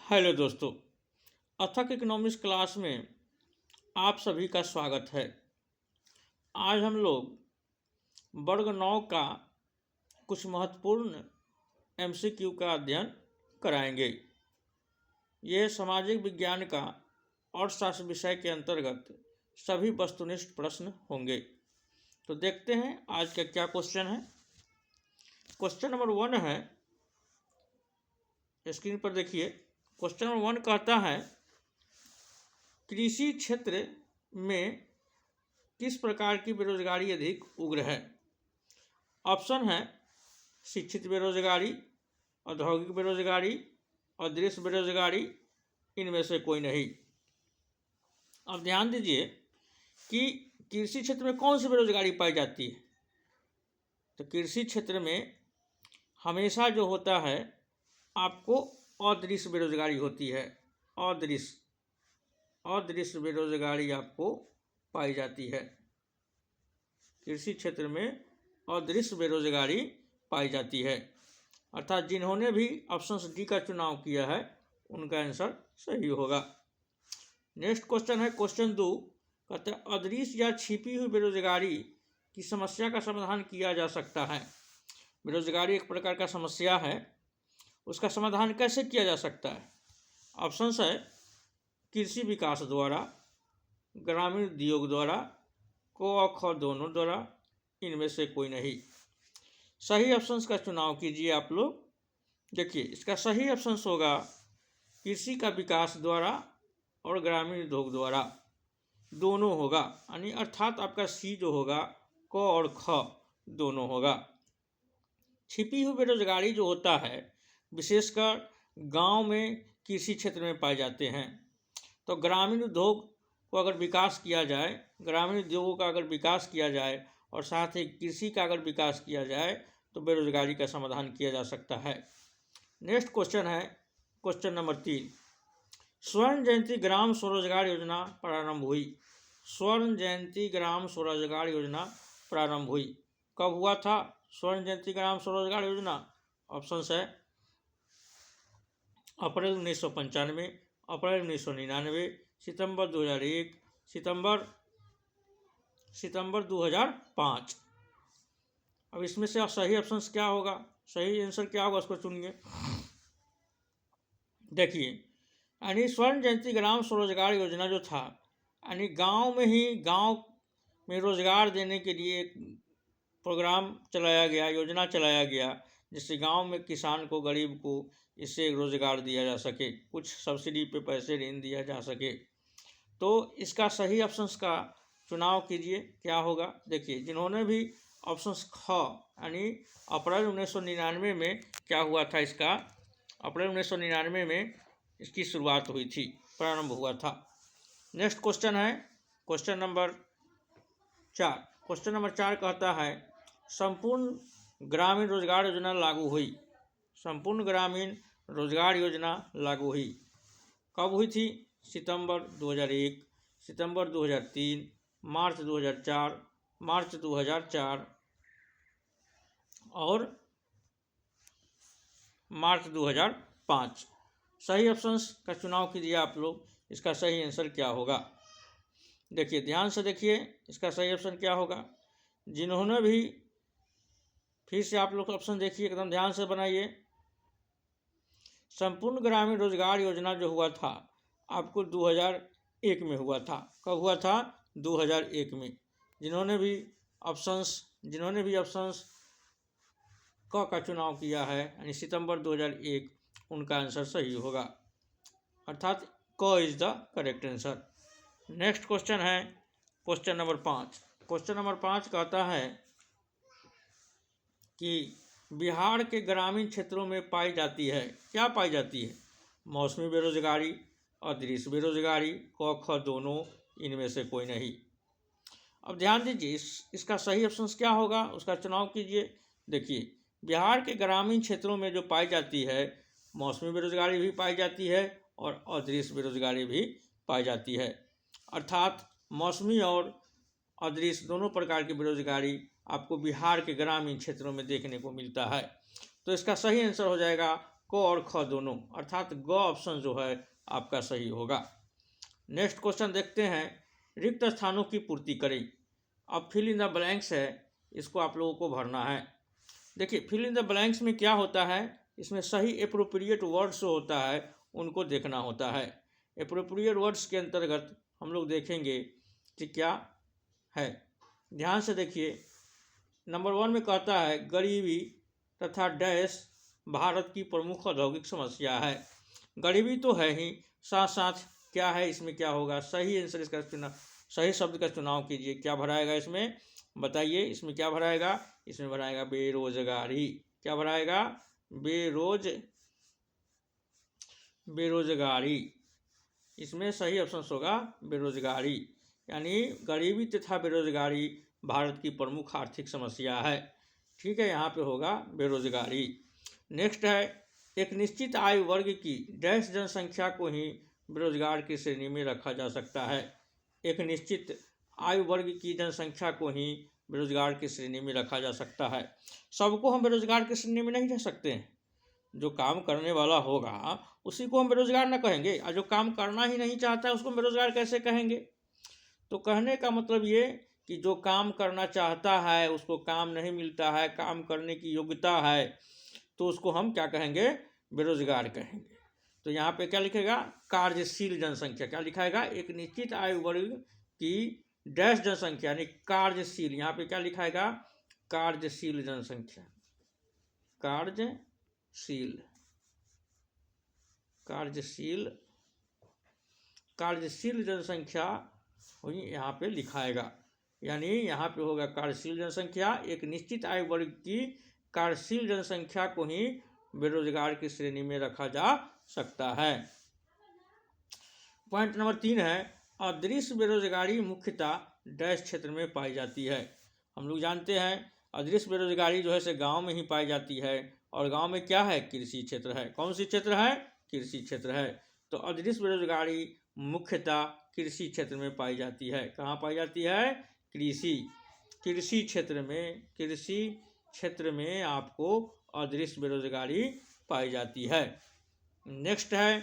Hello दोस्तों, अथक economics class में आप सभी का स्वागत है। आज हम लोग वर्ग 9 का कुछ महत्वपूर्ण एमसीक्यू का अध्ययन कराएंगे। ये सामाजिक विज्ञान का अर्थशास्त्र विषय के अंतर्गत सभी वस्तुनिष्ठ प्रश्न होंगे। तो देखते हैं आज का क्या क्वेश्चन है। क्वेश्चन नंबर 1 है, स्क्रीन पर देखिए। क्वेश्चन नंबर 1 कहता है, कृषि क्षेत्र में किस प्रकार की बेरोजगारी अधिक उग्र है। ऑप्शन है शिक्षित बेरोजगारी, औद्योगिक बेरोजगारी, अदृश्य बेरोजगारी, इनमें से कोई नहीं। अब ध्यान दीजिए कि कृषि क्षेत्र में कौन सी बेरोजगारी पाई जाती है। तो कृषि क्षेत्र में हमेशा जो होता है आपको अदृश्य बेरोजगारी होती है। अदृश्य बेरोजगारी आपको पाई जाती है। कृषि क्षेत्र में अदृश्य बेरोजगारी पाई जाती है। अर्थात जिन्होंने भी ऑप्शन डी का चुनाव किया है उनका आंसर सही होगा। नेक्स्ट क्वेश्चन है, क्वेश्चन 2 कहते हैं, अदृश्य या छिपी हुई बेरोजगारी की समस्या का समाधान किया जा सकता है। बेरोजगारी एक प्रकार का समस्या है, उसका समाधान कैसे किया जा सकता है। ऑप्शन है कृषि विकास द्वारा, ग्रामीण उद्योग द्वारा, को और ख दोनों द्वारा, इनमें से कोई नहीं। सही ऑप्शंस का चुनाव कीजिए आप लोग। देखिए इसका सही ऑप्शन होगा कृषि का विकास द्वारा और ग्रामीण उद्योग द्वारा, दोनों होगा। यानी अर्थात आपका सी जो होगा क और ख दोनों होगा। छिपी हुई बेरोजगारी जो होता है विशेषकर गांव में कृषि क्षेत्र में पाए जाते हैं। तो ग्रामीण उद्योग को अगर विकास किया जाए, ग्रामीण उद्योगों का अगर विकास किया जाए और साथ ही कृषि का अगर विकास किया जाए तो बेरोजगारी का समाधान किया जा सकता है। नेक्स्ट क्वेश्चन है, क्वेश्चन नंबर 3, स्वर्ण जयंती ग्राम स्वरोजगार योजना प्रारंभ हुई। स्वर्ण जयंती ग्राम स्वरोजगार योजना प्रारंभ हुई, कब हुआ था स्वर्ण जयंती ग्राम स्वरोजगार योजना। ऑप्शन है अप्रैल 1995, अप्रैल 1999, सितंबर 2001, सितंबर 2005। अब इसमें से सही ऑप्शन क्या होगा, सही आंसर क्या होगा उसको चुनिए। देखिए यानी स्वर्ण जयंती ग्राम स्वरोजगार योजना जो था यानी गांव में रोजगार देने के लिए एक प्रोग्राम चलाया गया, योजना चलाया गया, जिससे गांव में किसान को, गरीब को इससे रोजगार दिया जा सके, कुछ सब्सिडी पे पैसे ऋण दिया जा सके। तो इसका सही ऑप्शंस का चुनाव कीजिए, क्या होगा। देखिए जिन्होंने भी ऑप्शंस ख यानी अप्रैल 1999 में क्या हुआ था, इसका अप्रैल 1999 में इसकी शुरुआत हुई थी, प्रारंभ हुआ था। नेक्स्ट क्वेश्चन है, क्वेश्चन नंबर 4। क्वेश्चन नंबर 4 कहता है, संपूर्ण ग्रामीण रोजगार योजना लागू हुई। संपूर्ण ग्रामीण रोजगार योजना लागू हुई, कब हुई थी। सितंबर 2001, सितंबर 2003, मार्च 2004, मार्च 2004 और मार्च 2005। सही ऑप्शंस का चुनाव कीजिए आप लोग, इसका सही आंसर क्या होगा। देखिए ध्यान से देखिए इसका सही ऑप्शन क्या होगा। जिन्होंने भी, फिर से आप लोग ऑप्शन देखिए, एकदम ध्यान से बनाइए। संपूर्ण ग्रामीण रोजगार योजना जो हुआ था आपको 2001 में हुआ था, कब हुआ था 2001 में। जिन्होंने भी ऑप्शंस का चुनाव किया है यानी सितंबर 2001, उनका आंसर सही होगा, अर्थात क is the correct answer. Next question है, क्वेश्चन नंबर 5। क्वेश्चन नंबर 5 कहता है कि बिहार के ग्रामीण क्षेत्रों में पाई जाती है, क्या पाई जाती है, मौसमी बेरोजगारी, अदृश्य बेरोजगारी, क ख दोनों, इनमें से कोई नहीं। अब ध्यान दीजिए इसका सही ऑप्शन क्या होगा, उसका चुनाव कीजिए। देखिए बिहार के ग्रामीण क्षेत्रों में जो पाई जाती है, मौसमी बेरोजगारी भी पाई जाती है और अदृश्य बेरोजगारी भी पाई जाती है। अर्थात मौसमी और अदृश्य दोनों प्रकार की बेरोजगारी आपको बिहार के ग्रामीण क्षेत्रों में देखने को मिलता है। तो इसका सही आंसर हो जाएगा क और ख दोनों, अर्थात ग ऑप्शन जो है आपका सही होगा। नेक्स्ट क्वेश्चन देखते हैं, रिक्त स्थानों की पूर्ति करें। अब फिल इन द ब्लैंक्स है, इसको आप लोगों को भरना है। देखिए फिल इन द ब्लैंक्स में क्या होता है, इसमें सही एप्रोप्रिएट वर्ड्स जो होता है उनको देखना होता है। एप्रोप्रिएट वर्ड्स के अंतर्गत हम लोग देखेंगे कि क्या है। ध्यान से देखिए, नंबर 1 में कहता है गरीबी तथा डैश भारत की प्रमुख औद्योगिक समस्या है। गरीबी तो है ही, साथ साथ क्या है, इसमें क्या होगा, सही आंसर इसका चुनाव, सही शब्द का चुनाव कीजिए। क्या भराएगा इसमें, बताइए इसमें क्या भराएगा, इसमें भराएगा बेरोजगारी। क्या भराएगा, बेरोजगारी। इसमें सही ऑप्शन होगा बेरोजगारी, यानी गरीबी तथा बेरोजगारी भारत की प्रमुख आर्थिक समस्या है। ठीक है, यहाँ पे होगा बेरोजगारी। नेक्स्ट है, एक निश्चित आयु वर्ग की डैश जनसंख्या को ही बेरोजगार की श्रेणी में रखा जा सकता है। एक निश्चित आयु वर्ग की जनसंख्या को ही बेरोजगार की श्रेणी में रखा जा सकता है। सबको हम बेरोजगार की श्रेणी में नहीं रख सकते हैं। जो काम करने वाला होगा उसी को हम बेरोजगार ना कहेंगे, और जो काम करना ही नहीं चाहता है उसको हम बेरोजगार कैसे कहेंगे। तो कहने का मतलब ये कि जो काम करना चाहता है उसको काम नहीं मिलता है, काम करने की योग्यता है, तो उसको हम क्या कहेंगे, बेरोजगार कहेंगे। तो यहाँ पे क्या लिखेगा, कार्यशील जनसंख्या। क्या लिखाएगा, एक निश्चित आयु वर्ग की डैश जनसंख्या यानी कार्यशील, यहाँ पे क्या लिखाएगा, कार्यशील जनसंख्या। कार्यशील जनसंख्या हुई, यहाँ पे लिखाएगा, यानी यहाँ पे होगा कार्यशील जनसंख्या। एक निश्चित आयु वर्ग की कार्यशील जनसंख्या को ही बेरोजगार की श्रेणी में रखा जा सकता है। पॉइंट नंबर 3 है, अदृश्य बेरोजगारी मुख्यतः डैश क्षेत्र में पाई जाती है। हम लोग जानते हैं अदृश्य बेरोजगारी जो है से गांव में ही पाई जाती है, और गांव में क्या है, कृषि क्षेत्र है। कौन सी क्षेत्र है, कृषि क्षेत्र है। तो अदृश्य बेरोजगारी मुख्यतः कृषि क्षेत्र में पाई जाती है। कहाँ पाई जाती है, कृषि क्षेत्र में आपको अदृश्य बेरोजगारी पाई जाती है। नेक्स्ट है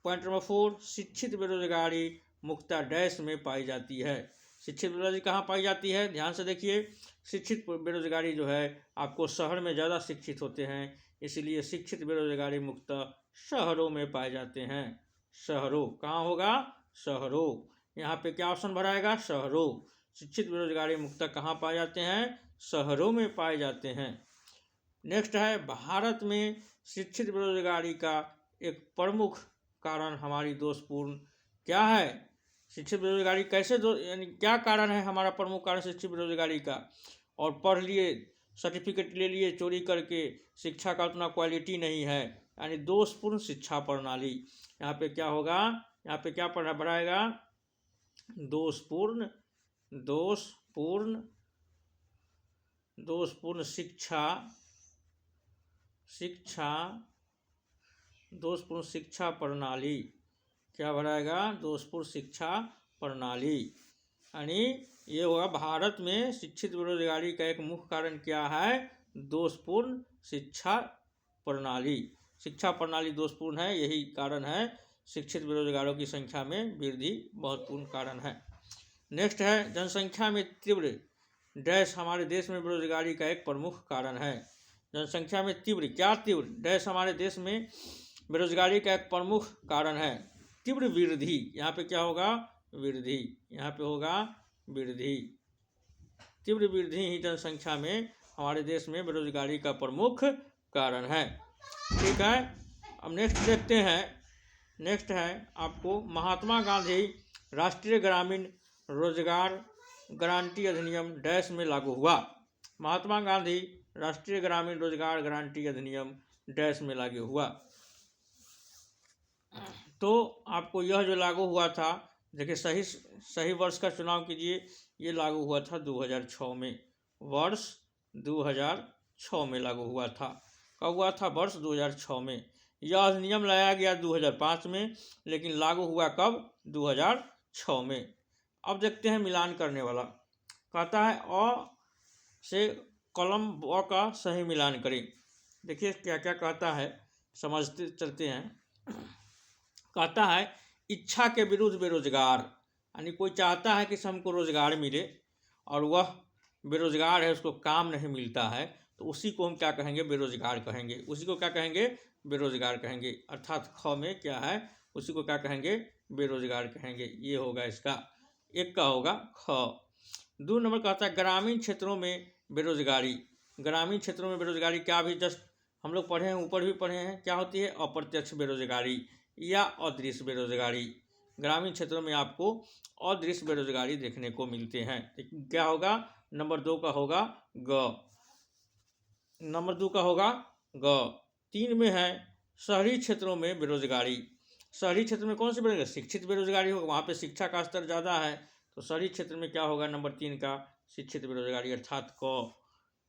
पॉइंट नंबर 4, शिक्षित बेरोजगारी मुख्यतः डैश में पाई जाती है। शिक्षित बेरोजगारी कहाँ पाई जाती है, ध्यान से देखिए। शिक्षित बेरोजगारी जो है आपको शहर में ज़्यादा शिक्षित होते हैं, इसलिए शिक्षित बेरोजगारी मुख्यतः शहरों में पाए जाते हैं। शहरों, कहाँ होगा, शहरों। यहाँ पे क्या ऑप्शन भराएगा, शहरों। शिक्षित बेरोजगारी मुख्यतः कहाँ पाए जाते हैं, शहरों में पाए जाते हैं। नेक्स्ट है, भारत में शिक्षित बेरोजगारी का एक प्रमुख कारण हमारी दोषपूर्ण, क्या है, शिक्षित बेरोजगारी कैसे यानी क्या कारण है हमारा प्रमुख कारण शिक्षित बेरोजगारी का, और पढ़ लिए, सर्टिफिकेट ले लिए चोरी करके, शिक्षा का उतना क्वालिटी नहीं है, यानी दोषपूर्ण शिक्षा प्रणाली। यहाँ पे क्या होगा, यहाँ पे क्या पढ़ना बढ़ाएगा, दोषपूर्ण शिक्षा प्रणाली। क्या बढ़ाएगा, दोषपूर्ण शिक्षा प्रणाली, यानी ये होगा भारत में शिक्षित बेरोजगारी का एक मुख्य कारण क्या है, दोषपूर्ण शिक्षा प्रणाली। शिक्षा प्रणाली दोषपूर्ण है, यही कारण है शिक्षित बेरोजगारों की संख्या में वृद्धि महत्वपूर्ण कारण है। नेक्स्ट है, जनसंख्या में तीव्र डैश हमारे देश में बेरोजगारी का एक प्रमुख कारण है। जनसंख्या में तीव्र, क्या तीव्र, डैश हमारे देश में बेरोजगारी का एक प्रमुख कारण है, तीव्र वृद्धि। यहाँ पे क्या होगा, वृद्धि। यहाँ पे होगा वृद्धि। तीव्र वृद्धि ही जनसंख्या में हमारे देश में बेरोजगारी का प्रमुख कारण है। ठीक है, अब नेक्स्ट देखते हैं। नेक्स्ट है आपको महात्मा गांधी राष्ट्रीय ग्रामीण रोजगार गारंटी अधिनियम डैश में लागू हुआ। महात्मा गांधी राष्ट्रीय ग्रामीण रोजगार गारंटी अधिनियम डैश में लागू हुआ। तो आपको यह जो लागू हुआ था, देखिए सही वर्ष का चुनाव कीजिए। ये लागू हुआ था 2006 में, वर्ष 2006 में लागू हुआ था। कब हुआ था, वर्ष 2006 में। यह अधिनियम लाया गया 2005 में, लेकिन लागू हुआ कब, 2006 में। अब देखते हैं मिलान करने वाला। कहता है अ से कॉलम ब का सही मिलान करें। देखिए क्या क्या कहता है, समझते चलते हैं। कहता है इच्छा के विरुद्ध बेरोजगार, यानी कोई चाहता है कि हमको रोजगार मिले और वह बेरोजगार है, उसको काम नहीं मिलता है, तो उसी को हम क्या कहेंगे? बेरोजगार कहेंगे। उसी को क्या कहेंगे? बेरोजगार कहेंगे। अर्थात ख में क्या है? उसी को क्या कहेंगे? बेरोजगार कहेंगे। ये होगा इसका, एक का होगा ख। 2 नंबर कहता है ग्रामीण क्षेत्रों में बेरोजगारी। ग्रामीण क्षेत्रों में बेरोजगारी क्या भी जस्ट हम लोग पढ़े हैं, ऊपर भी पढ़े हैं, क्या होती है? अप्रत्यक्ष बेरोजगारी या अदृश्य बेरोजगारी। ग्रामीण क्षेत्रों में आपको अदृश्य बेरोजगारी देखने को मिलते हैं। क्या होगा? नंबर 2 का होगा ग। नंबर 2 का होगा ग। 3 में है शहरी क्षेत्रों में बेरोजगारी। शहरी क्षेत्र में कौन सी बेरोजगारी? शिक्षित बेरोजगारी होगा, वहाँ पे शिक्षा का स्तर ज़्यादा है, तो शहरी क्षेत्र में क्या होगा? नंबर 3 का शिक्षित बेरोजगारी अर्थात क।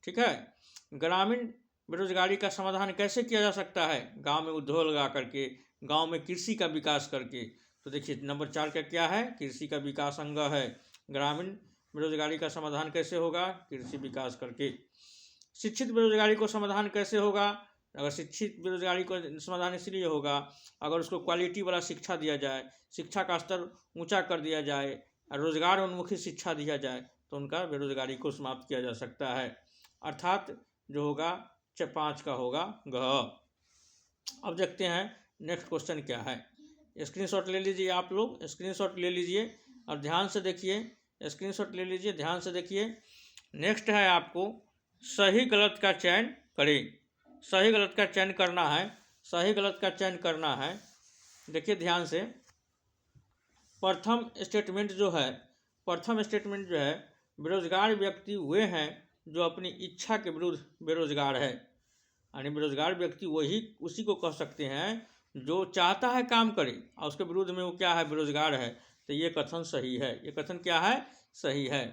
ठीक है। ग्रामीण बेरोजगारी का समाधान कैसे किया जा सकता है? गांव में उद्योग लगा करके, गांव में कृषि का विकास करके। तो देखिए नंबर 4 का क्या है? कृषि का विकास अंग है। ग्रामीण बेरोजगारी का समाधान कैसे होगा? कृषि विकास करके। शिक्षित बेरोजगारी को समाधान कैसे होगा? अगर शिक्षित बेरोजगारी को समाधान इसलिए होगा अगर उसको क्वालिटी वाला शिक्षा दिया जाए, शिक्षा का स्तर ऊंचा कर दिया जाए, रोजगार उन्मुखी शिक्षा दिया जाए, तो उनका बेरोजगारी को समाप्त किया जा सकता है। अर्थात जो होगा 5 का होगा घ। अब देखते हैं नेक्स्ट क्वेश्चन क्या है। स्क्रीनशॉट ले लीजिए, आप लोग स्क्रीनशॉट ले लीजिए और ध्यान से देखिए। स्क्रीनशॉट ले लीजिए, ध्यान से देखिए। नेक्स्ट है आपको सही गलत का चयन करें। सही गलत का चयन करना है, सही गलत का चयन करना है। देखिए ध्यान से, प्रथम स्टेटमेंट जो है, प्रथम स्टेटमेंट जो है, बेरोजगार व्यक्ति वे हैं जो अपनी इच्छा के विरुद्ध बेरोजगार है। यानी बेरोजगार व्यक्ति वही उसी को कह सकते हैं जो चाहता है काम करे और उसके विरुद्ध में वो क्या है? बेरोजगार है। तो ये कथन सही है। ये कथन क्या है? सही है।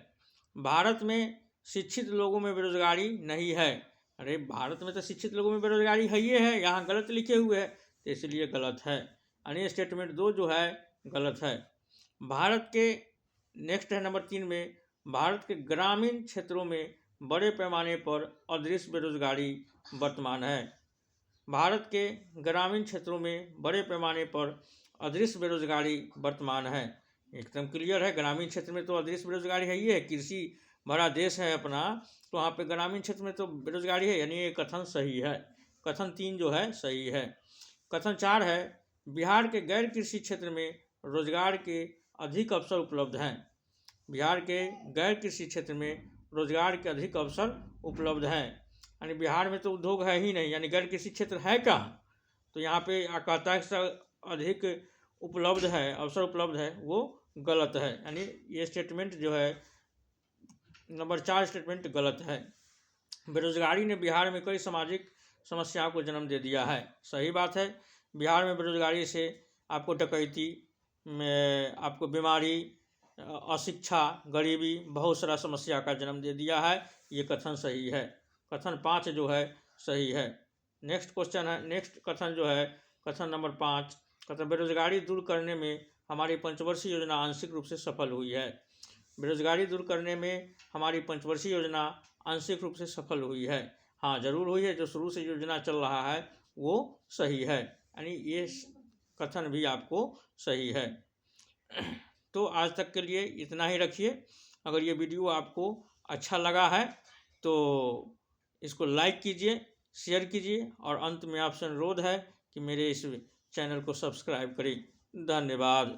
भारत में शिक्षित लोगों में बेरोजगारी नहीं है। अरे भारत में तो शिक्षित लोगों में बेरोजगारी है, ये है, यहाँ गलत लिखे हुए है, तो इसलिए गलत है। यानी स्टेटमेंट 2 जो है गलत है। भारत के नेक्स्ट है नंबर 3 में, भारत के ग्रामीण क्षेत्रों में बड़े पैमाने पर अदृश्य बेरोजगारी वर्तमान है। भारत के ग्रामीण क्षेत्रों में बड़े पैमाने पर अदृश्य बेरोजगारी वर्तमान है। एकदम क्लियर है, ग्रामीण क्षेत्र में तो अदृश्य बेरोजगारी है ही है। कृषि भरा देश है अपना, तो वहाँ पे ग्रामीण क्षेत्र में तो बेरोजगारी है, यानी ये कथन सही है। कथन 3 जो है सही है। कथन 4 है बिहार के गैर कृषि क्षेत्र में रोजगार के अधिक अवसर उपलब्ध हैं। बिहार के गैर कृषि क्षेत्र में रोजगार के अधिक अवसर उपलब्ध हैं। यानी बिहार में तो उद्योग है ही नहीं, यानी गैर कृषि क्षेत्र है कहाँ? तो यहाँ पे कहता है अधिक उपलब्ध है, अवसर उपलब्ध है, वो गलत है। यानी ये स्टेटमेंट जो है नंबर 4 स्टेटमेंट गलत है। बेरोजगारी ने बिहार में कई सामाजिक समस्याओं को जन्म दे दिया है। सही बात है। बिहार में बेरोजगारी से आपको डकैती में, आपको बीमारी, अशिक्षा, गरीबी, बहुत सारा समस्या का जन्म दे दिया है। ये कथन सही है। कथन 5 जो है सही है। नेक्स्ट क्वेश्चन है, नेक्स्ट कथन जो है कथन नंबर 5, कथन बेरोजगारी दूर करने में हमारी पंचवर्षीय योजना आंशिक रूप से सफल हुई है। बेरोजगारी दूर करने में हमारी पंचवर्षीय योजना आंशिक रूप से सफल हुई है। हाँ जरूर हुई है, जो शुरू से योजना चल रहा है वो सही है। यानी ये कथन भी आपको सही है। तो आज तक के लिए इतना ही रखिए। अगर ये वीडियो आपको अच्छा लगा है तो इसको लाइक कीजिए, शेयर कीजिए और अंत में आपसे अनुरोध है कि मेरे इस चैनल को सब्सक्राइब करें। धन्यवाद।